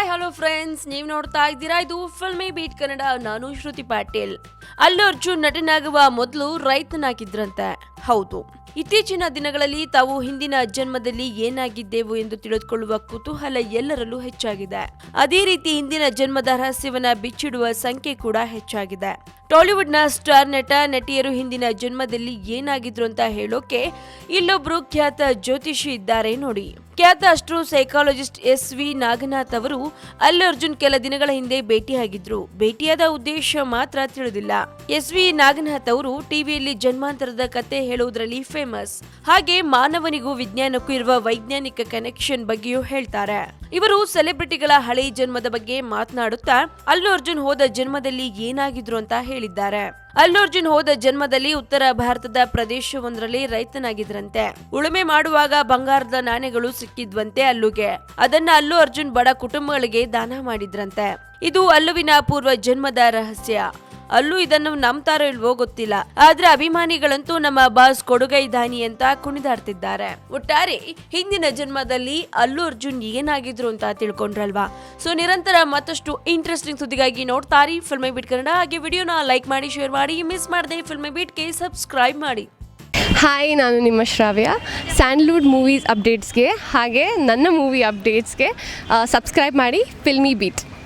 Hi hello friends, ನೀವು ನೋಡ್ತಾ ಇದ್ದೀರಾ ಇದು ಫಿಲ್ಮಿ ಬೀಟ್ ಕನ್ನಡ. ನಾನು ಶ್ರುತಿ ಪಾಟೀಲ್. ಅಲ್ಲು ಅರ್ಜುನ್ ನಟನಾಗುವ ಮೊದಲು ರೈತನಾಗಿದ್ರಂತೆ. ಹೌದು, ಇತ್ತೀಚಿನ ದಿನಗಳಲ್ಲಿ ತಾವು ಹಿಂದಿನ ಜನ್ಮದಲ್ಲಿ ಏನಾಗಿದ್ದೆವು ಎಂದು ತಿಳಿದುಕೊಳ್ಳುವ ಕುತೂಹಲ ಎಲ್ಲರಲ್ಲೂ ಹೆಚ್ಚಾಗಿದೆ. ಅದೇ ರೀತಿ ಹಿಂದಿನ ಜನ್ಮದ ರಹಸ್ಯವನ್ನ ಬಿಚ್ಚಿಡುವ ಸಂಖ್ಯೆ ಕೂಡ ಹೆಚ್ಚಾಗಿದೆ. ಟಾಲಿವುಡ್ನ ಸ್ಟಾರ್ ನಟ ನಟಿಯರು ಹಿಂದಿನ ಜನ್ಮದಲ್ಲಿ ಏನಾಗಿದ್ರು ಅಂತ ಹೇಳೋಕೆ ಇಲ್ಲೊಬ್ರು ಖ್ಯಾತ ಜ್ಯೋತಿಷಿ ಇದ್ದಾರೆ ನೋಡಿ. ಖ್ಯಾತ ಅಸ್ಟ್ರೋ ಸೈಕಾಲಜಿಸ್ಟ್ SV ನಾಗನಾಥ್ ಅವರು ಅಲ್ಲು ಅರ್ಜುನ್ ಕೆಲ ದಿನಗಳ ಹಿಂದೆ ಭೇಟಿಯಾಗಿದ್ರು. ಭೇಟಿಯಾದ ಉದ್ದೇಶ ಮಾತ್ರ ತಿಳಿದಿಲ್ಲ. SV ನಾಗನಾಥ್ ಅವರು ಟಿವಿಯಲ್ಲಿ ಜನ್ಮಾಂತರದ ಕತೆ ಹೇಳುವುದರಲ್ಲಿ ಫೇಮಸ್. ಹಾಗೆ ಮಾನವನಿಗೂ ವಿಜ್ಞಾನಕ್ಕೂ ಇರುವ ವೈಜ್ಞಾನಿಕ ಕನೆಕ್ಷನ್ ಬಗ್ಗೆಯೂ ಹೇಳ್ತಾರೆ. ಇವರು ಸೆಲೆಬ್ರಿಟಿಗಳ ಹಳೆ ಜನ್ಮದ ಬಗ್ಗೆ ಮಾತನಾಡುತ್ತಾ ಅಲ್ಲು ಅರ್ಜುನ್ ಹೋದ ಜನ್ಮದಲ್ಲಿ ಏನಾಗಿದ್ರು ಅಂತ ಹೇಳಿದ್ದಾರೆ. ಅಲ್ಲು ಅರ್ಜುನ್ ಹೋದ ಜನ್ಮದಲ್ಲಿ ಉತ್ತರ ಭಾರತದ ಪ್ರದೇಶವೊಂದರಲ್ಲಿ ರೈತನಾಗಿದ್ರಂತೆ. ಉಳುಮೆ ಮಾಡುವಾಗ ಬಂಗಾರದ ನಾಣ್ಯಗಳು ಸಿಕ್ಕಿದ್ವಂತೆ ಅಲ್ಲುಗೆ. ಅದನ್ನ ಅಲ್ಲು ಅರ್ಜುನ್ ಬಡ ಕುಟುಂಬಗಳಿಗೆ ದಾನ ಮಾಡಿದ್ರಂತೆ. ಇದು ಅಲ್ಲುವಿನ ಪೂರ್ವ ಜನ್ಮದ ರಹಸ್ಯ. ಅಲ್ಲೂ ಇದನ್ನು ನಂಬ್ತಾರೋ ಇಲ್ವೋ ಗೊತ್ತಿಲ್ಲ, ಆದ್ರೆ ಅಭಿಮಾನಿಗಳಂತೂ ನಮ್ಮ ಬಾಸ್ ಕೊಡುಗೈ ದಾನಿ ಅಂತ ಕುಣಿದಾಡ್ತಿದ್ದಾರೆ. ಒಟ್ಟಾರೆ ಹಿಂದಿನ ಜನ್ಮದಲ್ಲಿ ಅಲ್ಲು ಅರ್ಜುನ್ ಏನಾಗಿದ್ರು ಅಂತ ತಿಳ್ಕೊಂಡ್ರಲ್ವಾ? ಸೊ ನಿರಂತರ ಮತ್ತಷ್ಟು ಇಂಟ್ರೆಸ್ಟಿಂಗ್ ಸುದ್ದಿಗಾಗಿ ನೋಡ್ತಾರಿ ಫಿಲ್ಮಿ ಬೀಟ್ ಕನ್ನಡ. ಹಾಗೆ ವಿಡಿಯೋನ ಲೈಕ್ ಮಾಡಿ, ಶೇರ್ ಮಾಡಿ, ಮಿಸ್ ಮಾಡದೆ ಫಿಲ್ಮಿ ಬೀಟ್ಗೆ ಸಬ್ಸ್ಕ್ರೈಬ್ ಮಾಡಿ. ಹಾಯ್, ನಾನು ನಿಮ್ಮ ಶ್ರಾವ್ಯ. ಸ್ಯಾಂಡ್ಲ್ವುಡ್ ಮೂವೀಸ್ ಅಪ್ಡೇಟ್ಸ್ಗೆ ಹಾಗೆ ನನ್ನ ಮೂವಿ ಅಪ್ಡೇಟ್ಸ್ಗೆ ಸಬ್ಸ್ಕ್ರೈಬ್ ಮಾಡಿ ಫಿಲ್ಮಿ ಬೀಟ್.